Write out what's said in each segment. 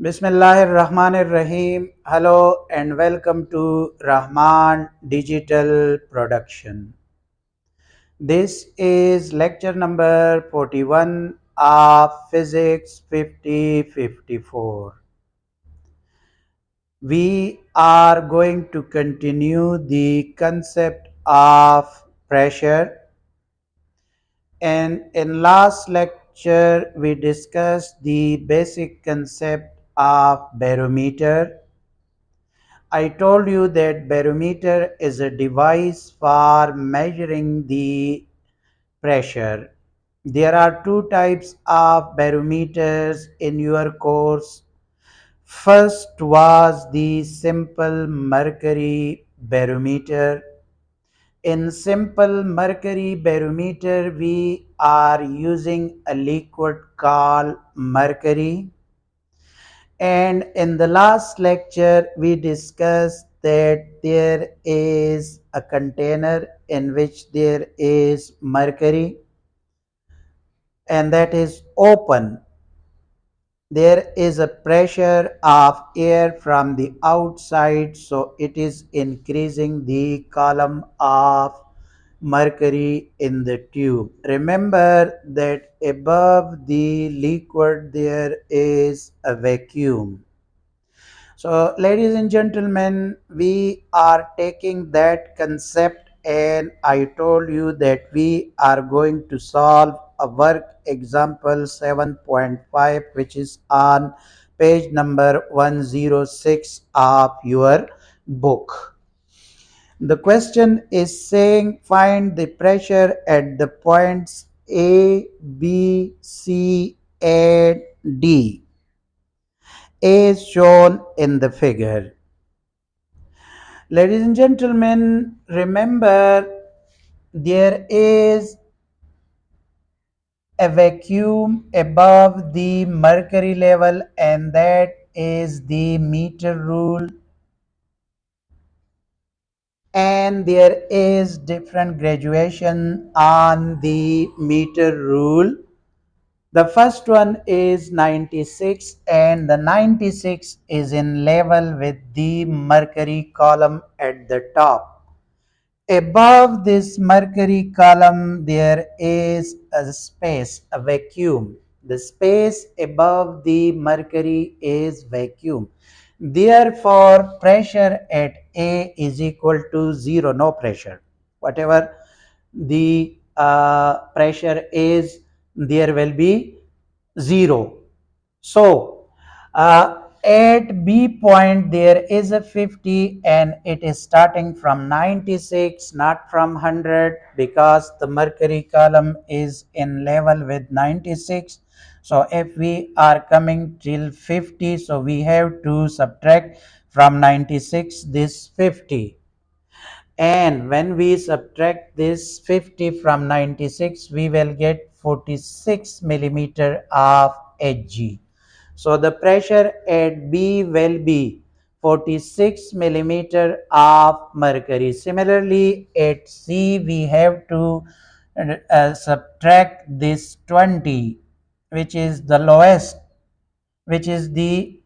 Bismillahir Rahmanir Rahim. Hello and welcome to Rahman Digital Production. This is lecture number 41 of Physics 5054. We are going to continue the concept of pressure, and in last lecture we discussed the basic concept of barometer. I told you that barometer is a device for measuring the pressure. There are two types of barometers in your course. First was the simple mercury barometer. In simple mercury barometer, we are using a liquid called mercury. And in the last lecture, we discussed that there is a container in which there is mercury and that is open. There is a pressure of air from the outside, so it is increasing the column of mercury in the tube. Remember that above the liquid there is a vacuum. So, ladies and gentlemen, we are taking that concept, and I told you that we are going to solve a work example 7.5, which is on page number 106 of your book. The question is saying find the pressure at the points A, B, C, and D is shown in the figure. Ladies and gentlemen, remember there is a vacuum above the mercury level, and that is the meter rule, and there is different graduation on the meter rule. The first one is 96, and the 96 is in level with the mercury column at the top. Above this mercury column, there is a space, a vacuum. The space above the mercury is vacuum. Therefore, pressure at A is equal to 0, no pressure. Whatever the pressure is, there will be 0. So, at B point there is a 50 and it is starting from 96, not from 100, because the mercury column is in level with 96. So, if we are coming till 50, so we have to subtract from 96 this 50. And when we subtract this 50 from 96, we will get 46 millimeter of Hg. So the pressure at B will be 46 millimeter of mercury. Similarly, at C we have to subtract this 20, which is the lowest, which is the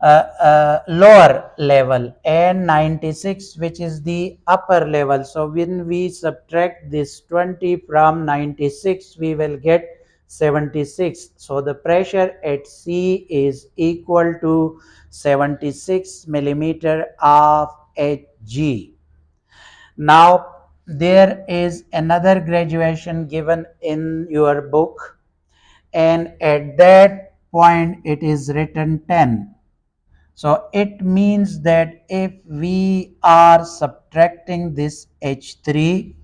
lower level, and 96, which is the upper level. So when we subtract this 20 from 96, we will get 76. So the pressure at C is equal to 76 millimeter of Hg. Now there is another graduation given in your book, and at that point it is written 10. So it means that if we are subtracting this H3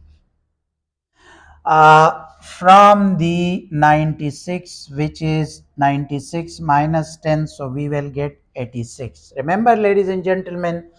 from the 96, which is 96 minus 10, so we will get 86. Remember, ladies and gentlemen,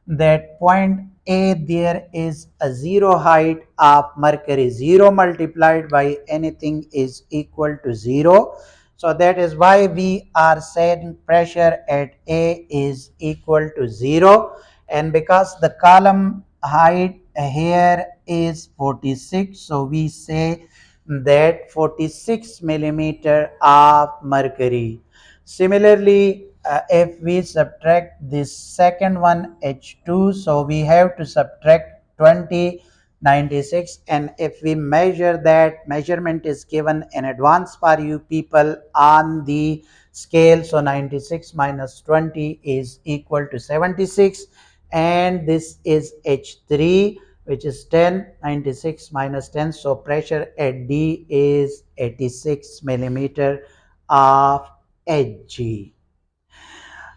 that point A there is a 0 height of mercury. 0 multiplied by anything is equal to 0. So that is why we are saying pressure at A is equal to 0, and because the column height here is 46, so we say that 46 millimeter of mercury. Similarly, if we subtract this second one H2, so we have to subtract 20, 96, and if we measure that, measurement is given in advance for you people on the scale, so 96 minus 20 is equal to 76, and this is H3, which is 10, 96 minus 10, so pressure at D is 86 millimeter of Hg.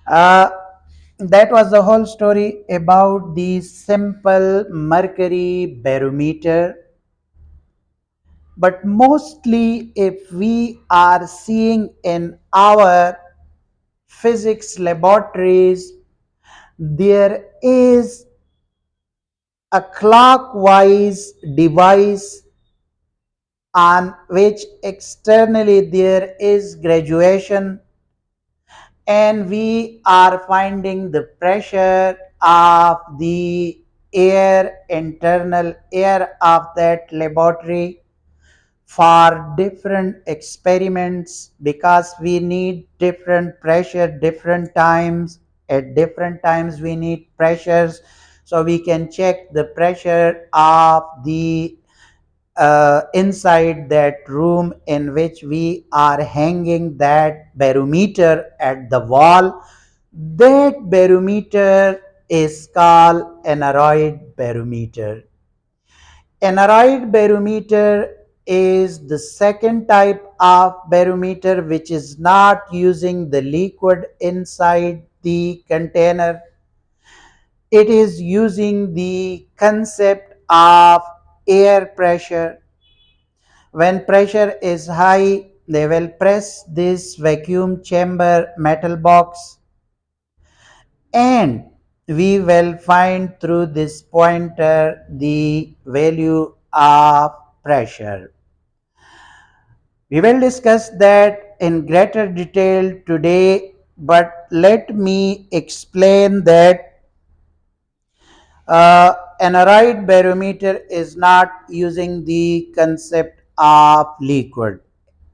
Uh, that was the whole story about the simple mercury barometer. But mostly, if we are seeing in our physics laboratories, there is a clockwise device on which externally there is graduation, and we are finding the pressure of the air, internal air of that laboratory for different experiments, because we need different pressure different times. At different times we need pressures, so we can check the pressure of the inside that room in which we are hanging that barometer at the wall. That barometer is called Aneroid Barometer. Aneroid Barometer is the second type of barometer which is not using the liquid inside the container. It is using the concept of air pressure. When pressure is high, they will press this vacuum chamber metal box, and we will find through this pointer the value of pressure. We will discuss that in greater detail today, but let me explain that Aneroid barometer is not using the concept of liquid.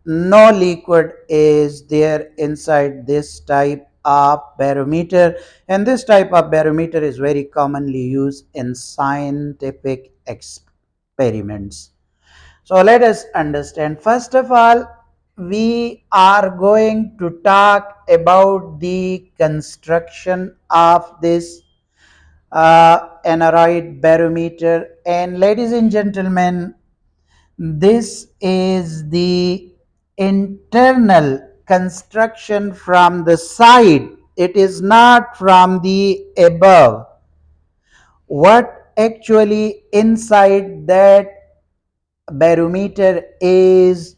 No liquid is there inside this type of barometer, and this type of barometer is very commonly used in scientific experiments. So let us understand. First of all, we are going to talk about the construction of this Aneroid barometer, and ladies and gentlemen, this is the internal construction from the side. It is not from the above. What actually inside that barometer is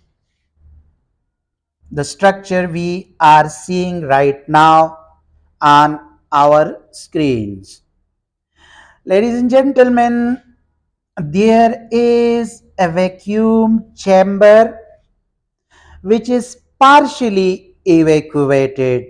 the structure we are seeing right now on our screens. Ladies and gentlemen, there is a vacuum chamber which is partially evacuated.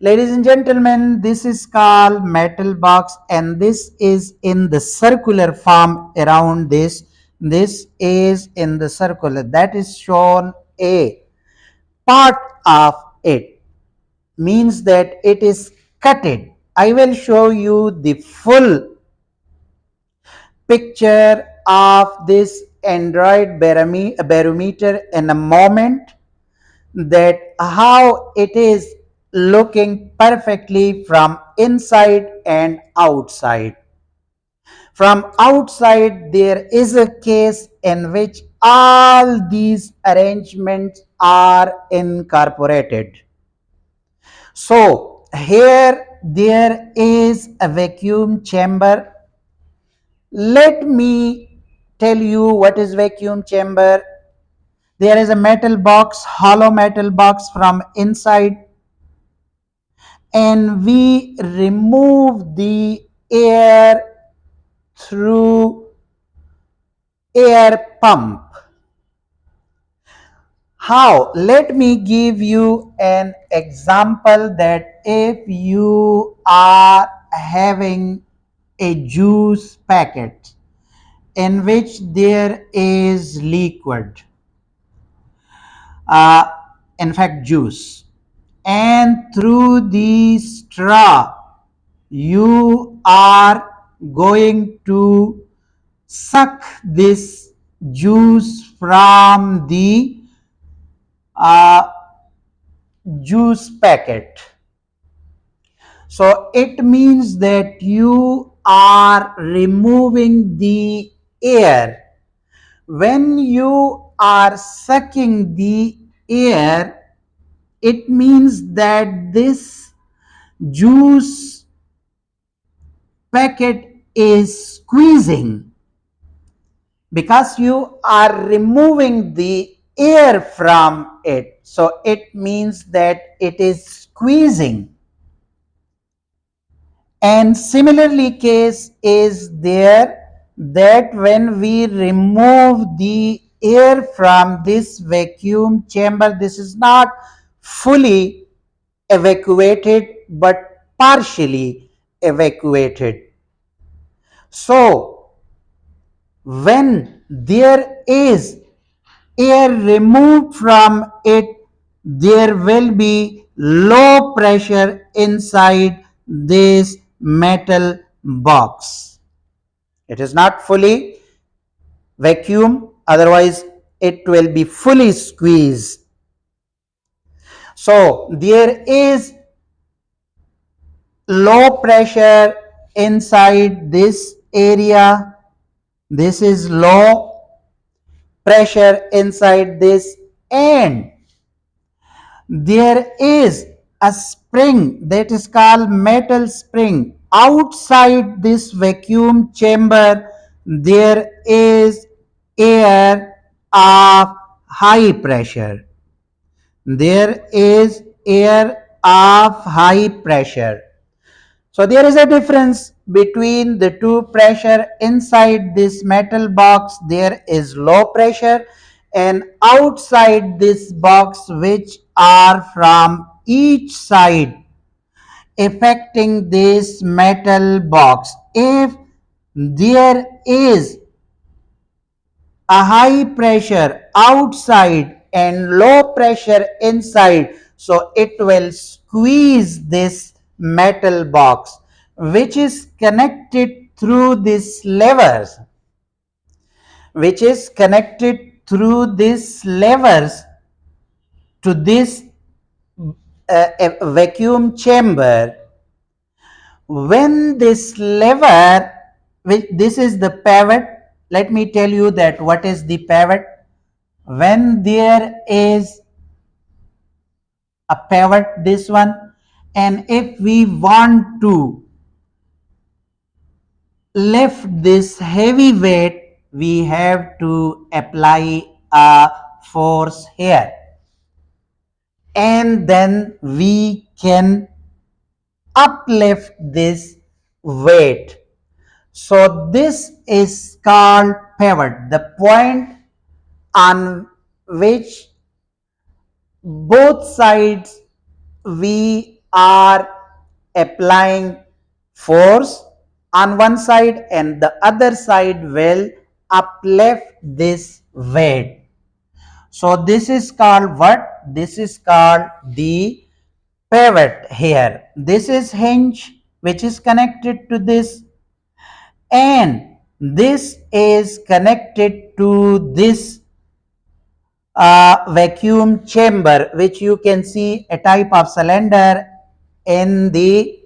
Ladies and gentlemen, this is called metal box, and this is in the circular form around this. This is in the circular, that is shown a part of it, means that it is cutted. I will show you the full picture of this Aneroid barometer in a moment, that how it is looking perfectly from inside and outside. From outside, there is a case in which all these arrangements are incorporated. So here there is a vacuum chamber. Let me tell you what is vacuum chamber. There is a metal box, hollow metal box from inside, and we remove the air through air pump. How? Let me give you an example, that if you are having a juice packet in which there is liquid, uh, in fact juice, and through the straw you are going to suck this juice from the uh, juice packet. So it means that you are removing the air. When you are sucking the air, it means that this juice packet is squeezing because you are removing the air from it. So it means that it is squeezing. And similarly case is there that when we remove the air from this vacuum chamber, this is not fully evacuated but partially evacuated. So when there is air removed from it, there will be low pressure inside this metal box. It is not fully vacuum, otherwise it will be fully squeezed. So there is low pressure inside this area. This is low pressure inside this, and there is a spring that is called metal spring outside this vacuum chamber. There is air of high pressure. There is air of high pressure. So there is a difference between the two pressure. Inside this metal box there is low pressure, and outside this box, which are from each side affecting this metal box. If there is a high pressure outside and low pressure inside, so it will squeeze this metal box, which is connected through these levers, to this vacuum chamber. When this lever, this is the pivot. Let me tell you that what is the pivot. When there is a pivot, this one, and if we want to lift this heavy weight, we have to apply a force here, and then we can uplift this weight. So this is called pivot, the point on which both sides we are applying force on one side, and the other side will uplift this weight. So this is called what? This is called the pivot here. This is hinge which is connected to this, and this is connected to this vacuum chamber, which you can see a type of cylinder in the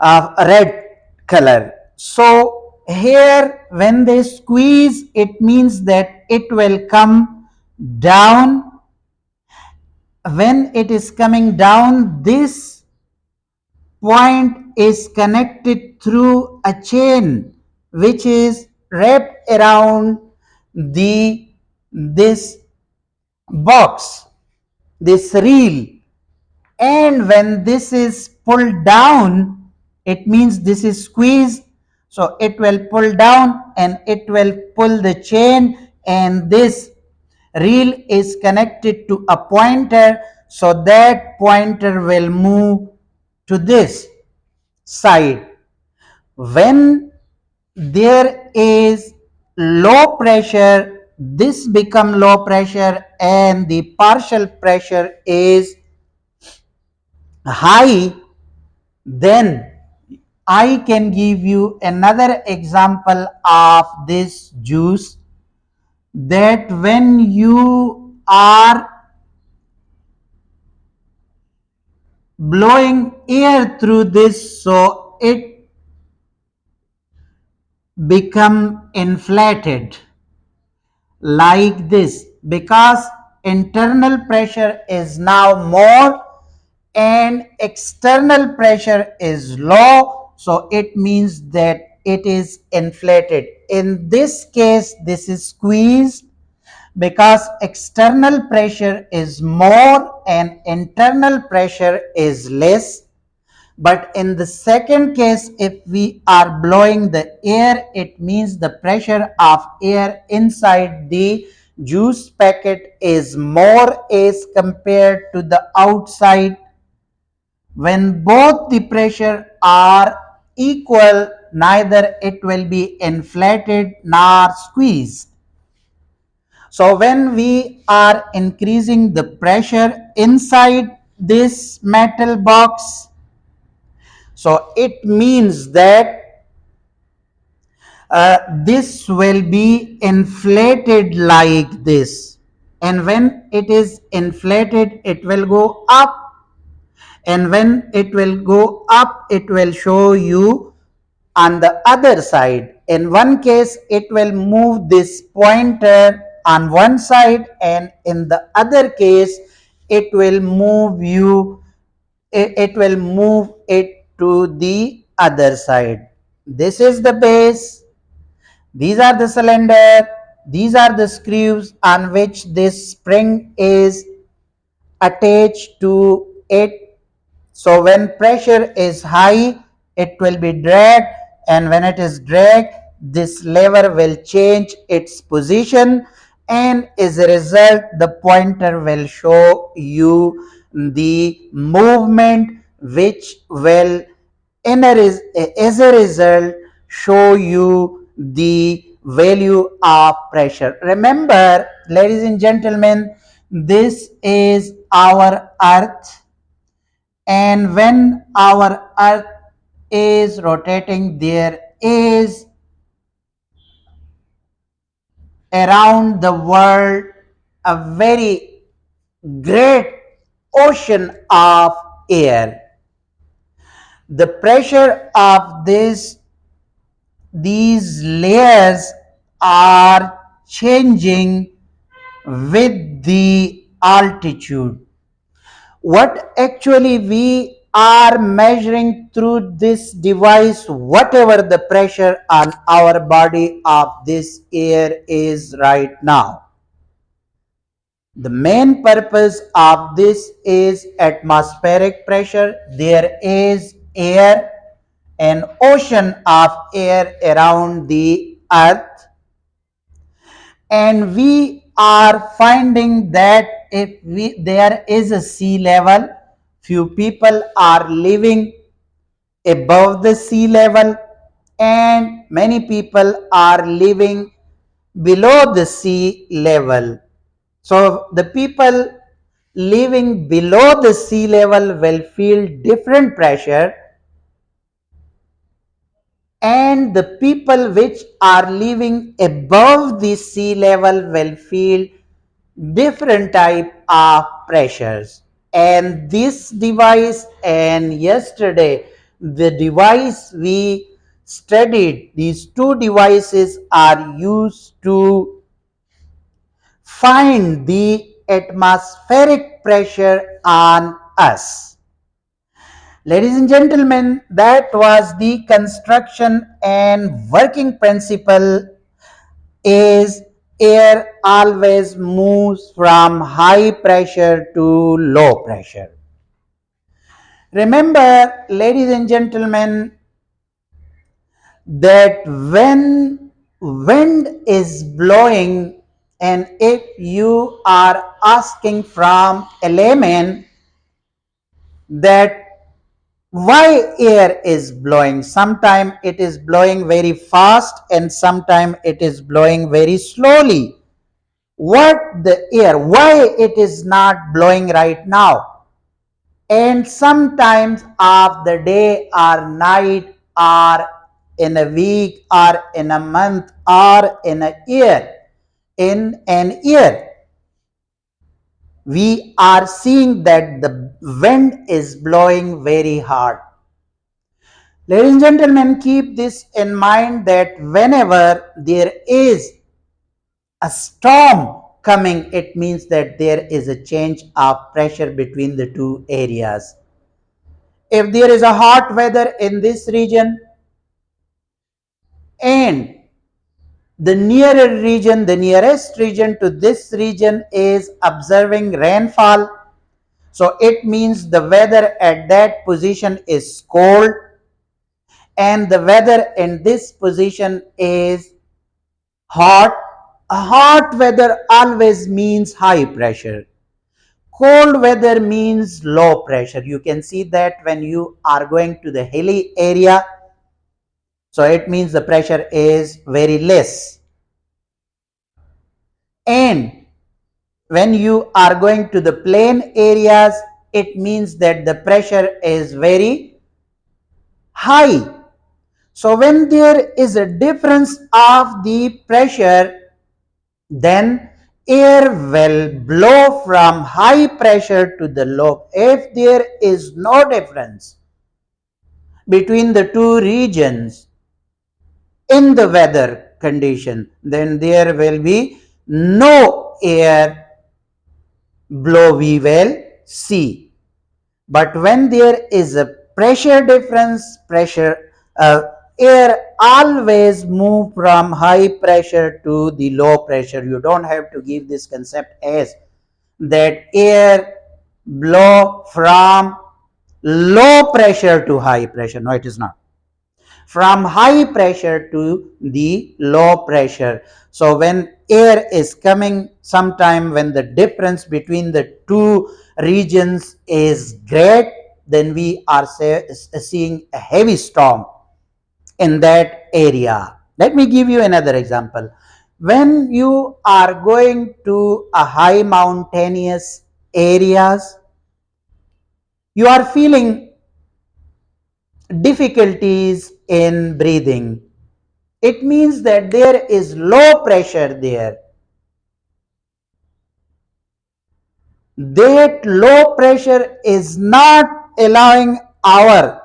red color. So here when they squeeze, it means that it will come down. When it is coming down, this point is connected through a chain which is wrapped around this box, this reel, and when this is pulled down, it means this is squeezed, so it will pull down and it will pull the chain, and this reel is connected to a pointer, so that pointer will move to this side. When there is low pressure, this become low pressure, and the partial pressure is high, then I can give you another example of this juice, that when you are blowing air through this, so it become inflated like this, because internal pressure is now more and external pressure is low, so it means that it is inflated. In this case, this is squeezed because external pressure is more and internal pressure is less. But in the second case, if we are blowing the air, it means the pressure of air inside the juice packet is more as compared to the outside. When both the pressure are equal, neither it will be inflated nor squeezed. So when we are increasing the pressure inside this metal box, so it means that this will be inflated like this. And when it is inflated, it will go up. And when it will go up, it will show you on the other side. In one case, it will move this pointer on one side, and in the other case, it will move it will move it to the other side. This is the base, these are the cylinder, these are the screws on which this spring is attached to it. So when pressure is high, it will be dragged, and when it is dragged, this lever will change its position, and as a result, the pointer will show you the movement, which will as a result show you the value of pressure. Remember, ladies and gentlemen, this is our earth, and when our earth is rotating, there is around the world a very great ocean of air. The pressure of these layers are changing with the altitude. What actually we are measuring through this device, whatever the pressure on our body of this air is right now. The main purpose of this is atmospheric pressure. There is air, an ocean of air around the earth, and we are finding that if there is a sea level, few people are living above the sea level, and many people are living below the sea level. So the people living below the sea level will feel different pressure, and the people which are living above the sea level will feel different type of pressures. And this device, and yesterday the device we studied, these two devices are used to find the atmospheric pressure on us. Ladies and gentlemen, that was the construction and working principle is air always moves from high pressure to low pressure. Remember, ladies and gentlemen, that when wind is blowing, and if you are asking from a layman that why air is blowing, sometime it is blowing very fast and sometime it is blowing very slowly, what the air, why it is not blowing right now? and sometimes of the day or night or in a week or in a month or in a year. In an year, we are seeing that the wind is blowing very hard. Ladies and gentlemen, keep this in mind that whenever there is a storm coming, it means that there is a change of pressure between the two areas. If there is a hot weather in this region and the nearest region to this region is observing rainfall, so it means the weather at that position is cold and the weather in this position is hot. Hot weather always means high pressure. Cold weather means low pressure. You can see that when you are going to the hilly area, so it means the pressure is very less. And when you are going to the plain areas, it means that the pressure is very high. So when there is a difference of the pressure, then air will blow from high pressure to the low. If there is no difference between the two regions in the weather condition, then there will be no air blow we will see. But when there is a pressure difference, air always move from high pressure to the low pressure. You don't have to give this concept as that air blow from low pressure to high pressure. No, it is not. From high pressure to the low pressure. So when air is coming, sometime when the difference between the two regions is great, then we are seeing a heavy storm in that area. Let me give you another example. When you are going to a high mountainous areas, you are feeling difficulties in breathing. It means that there is low pressure there. That low pressure is not allowing our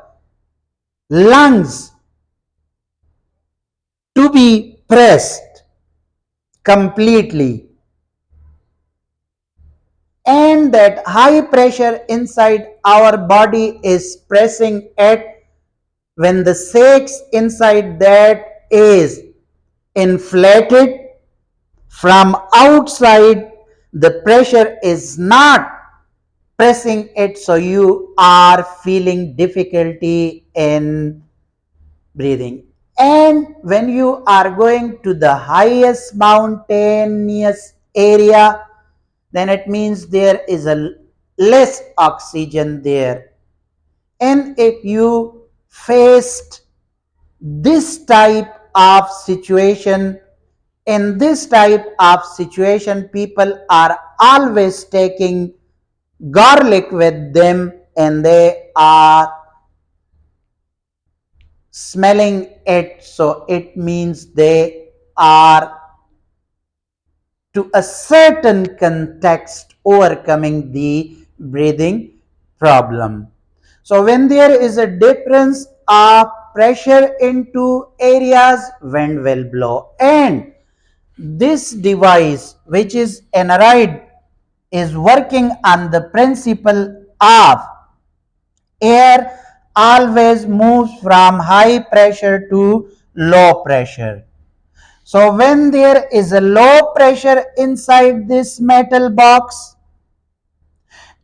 lungs to be pressed completely. And that high pressure inside our body is pressing at when the sacs inside that is inflated from outside, the pressure is not pressing it, so you are feeling difficulty in breathing. And when you are going to the highest mountainous area, then it means there is a less oxygen there. And if you faced this type of situation, in this type of situation, people are always taking garlic with them and they are smelling it, so it means they are to a certain context overcoming the breathing problem. So when there is a difference of pressure in two areas, wind will blow. And this device, which is Aneroid, is working on the principle of air always moves from high pressure to low pressure. So when there is a low pressure inside this metal box,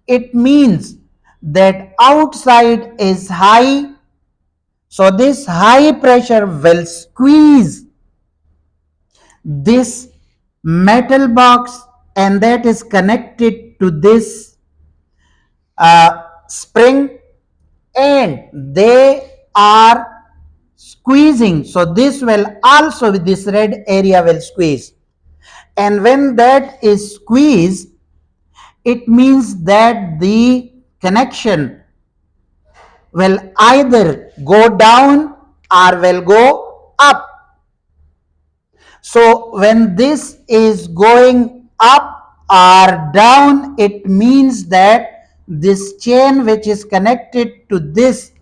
it means that outside is high. So this high pressure will squeeze this metal box and that is connected to this spring and they are squeezing. So this will also, this red area will squeeze, and when that is squeezed, it means that the connection will either go down or will go up. So when this is going up or down, it means that this chain which is connected to this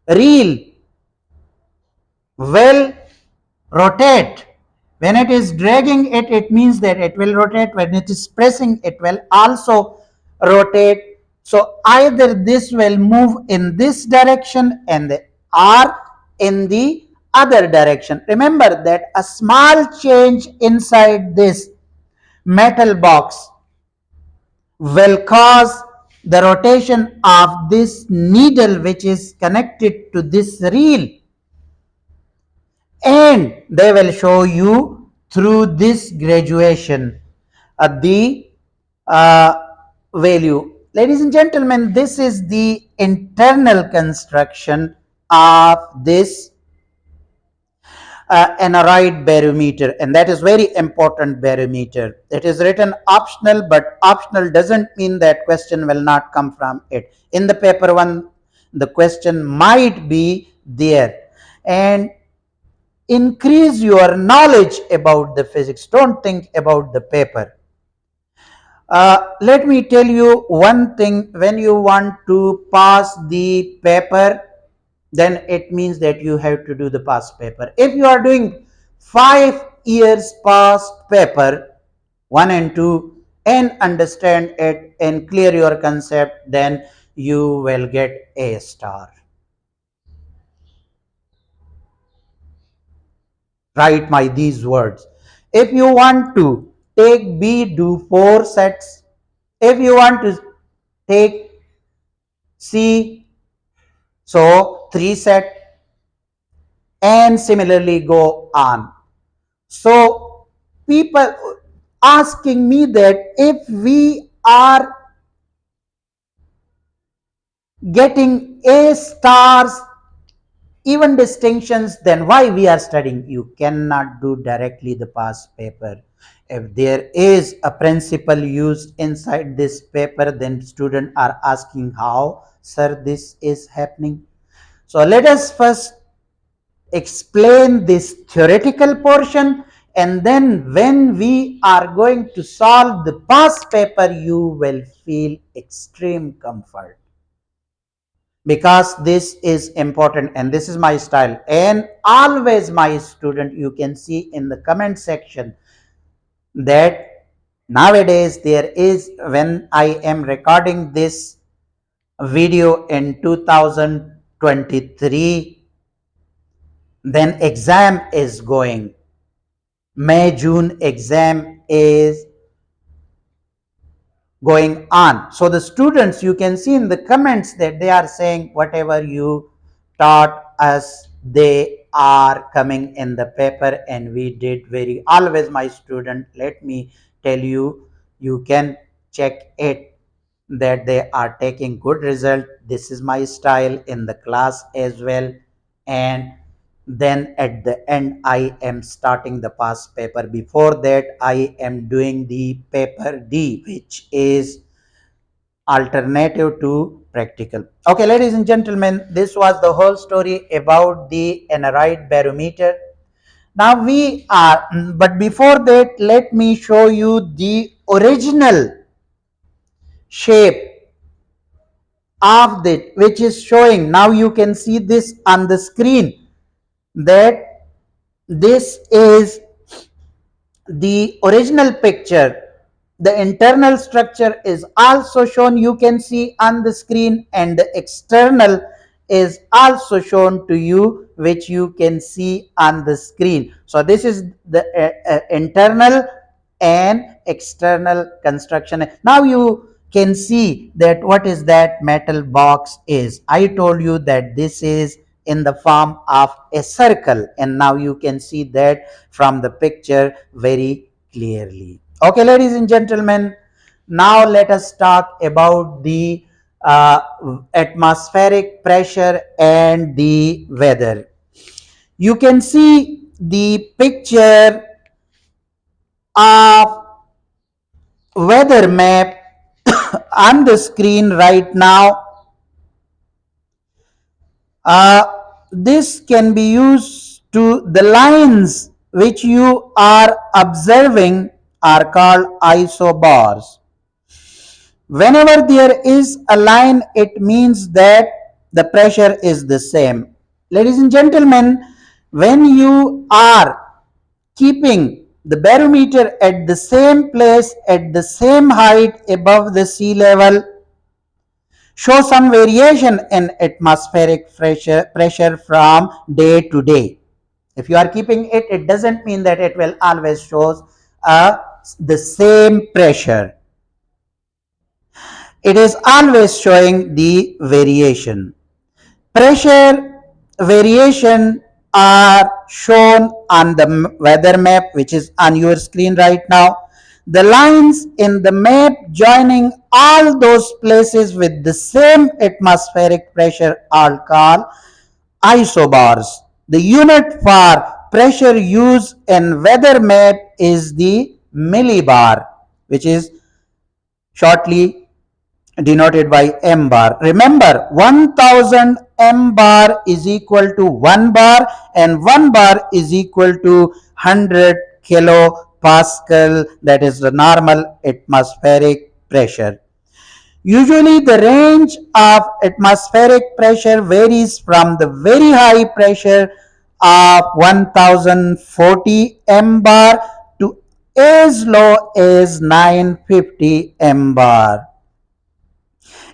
reel will rotate. When it is dragging it, it means that it will rotate. When it is pressing, it will also rotate. So either this will move in this direction and or in the other direction. Remember that a small change inside this metal box will cause the rotation of this needle which is connected to this reel, and they will show you through this graduation the uh, value. Ladies and gentlemen, this is the internal construction of this Aneroid barometer, and that is very important barometer. It is written optional, but optional doesn't mean that question will not come from it. In the paper one, the question might be there, and increase your knowledge about the physics. Don't think about the paper. Let me tell you one thing. When you want to pass the paper, then it means that you have to do the past paper. If you are doing 5 years past paper 1 and 2 and understand it and clear your concept, then you will get a star. Write my these words. If you want to take B, do 4 sets. If you want to take C, so 3 set, and similarly go on. So people asking me that if we are getting A stars, even distinctions, then why we are studying? You cannot do directly the past paper. If there is a principle used inside this paper, then students are asking how, sir, this is happening. So let us first explain this theoretical portion, and then when we are going to solve the past paper, you will feel extreme comfort, because this is important and this is my style. And always my student, you can see in the comment section that nowadays there is, when I am recording this video in 2023, then exam is going. May June exam is going on. So the students, you can see in the comments that they are saying whatever you taught us, they are coming in the paper, and we did very always. My student, let me tell you, you can check it that they are taking good result. This is my style in the class as well. And then at the end, I am starting the past paper. Before that, I am doing the paper D, which is alternative to practical. Okay, ladies and gentlemen, this was the whole story about the Aneroid barometer. Now we are, but before that, let me show you the original shape of that, which is showing. Now you can see this on the screen, that this is the original picture. The internal structure is also shown, you can see on the screen, and the external is also shown to you, which you can see on the screen. So this is the internal and external construction. Now you can see that what is that metal box is. I told you that this is in the form of a circle, and now you can see that from the picture very clearly. Okay, ladies and gentlemen, now let us talk about the atmospheric pressure and the weather. You can see the picture of weather map on the screen right now. Uh, this can be used to the lines which you are observing are called isobars. Whenever there is a line, it means that the pressure is the same. Ladies and gentlemen, when you are keeping the barometer at the same place, at the same height above the sea level, show some variation in atmospheric pressure from day to day. If you are keeping it, it doesn't mean that it will always shows the same pressure. It is always showing the variation. Pressure variation are shown on the weather map, which is on your screen right now. The lines in the map joining all those places with the same atmospheric pressure are called isobars. The unit for pressure used in weather map is the millibar, which is shortly denoted by m bar. Remember, 1000 m bar is equal to 1 bar, and 1 bar is equal to 100 kilopascal, that is the normal atmospheric pressure. Usually the range of atmospheric pressure varies from the very high pressure of 1040 m bar to as low as 950 m bar.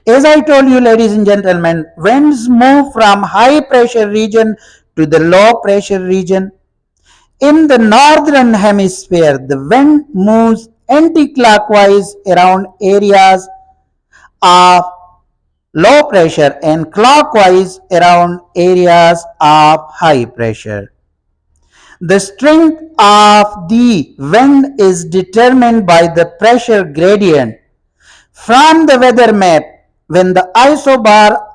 As I told you, ladies and gentlemen, winds move from high pressure region to the low pressure region. In the northern hemisphere, the wind moves anti-clockwise around areas of low pressure and clockwise around areas of high pressure. The strength of the wind is determined by the pressure gradient. From the weather map, when the isobar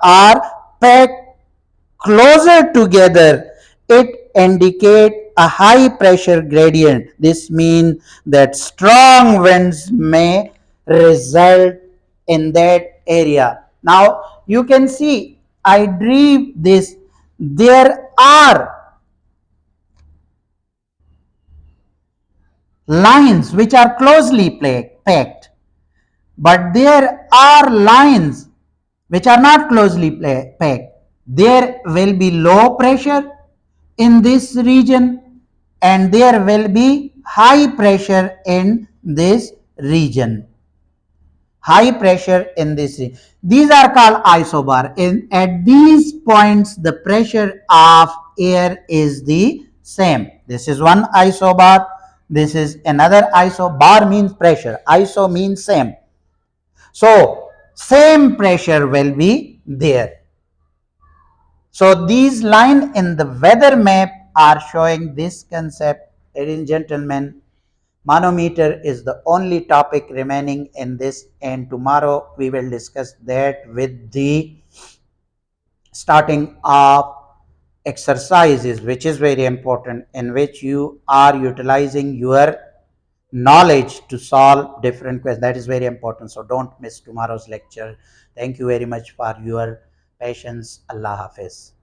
are packed closer together, it indicates a high pressure gradient. This means that strong winds may result in that area. Now you can see I drew this. There are lines which are closely packed, but there are lines which are not closely packed. There will be low pressure in this region, and there will be high pressure in this region. High pressure in this region. These are called isobar. At these points, the pressure of air is the same. This is one isobar. This is another isobar, means pressure. Iso means same. So same pressure will be there. So these lines in the weather map are showing this concept. Ladies and gentlemen, manometer is the only topic remaining in this, and tomorrow we will discuss that with the starting of exercises, which is very important, in which you are utilizing your knowledge to solve different questions. That is very important. So don't miss tomorrow's lecture. Thank you very much for your patience. Allah Hafiz.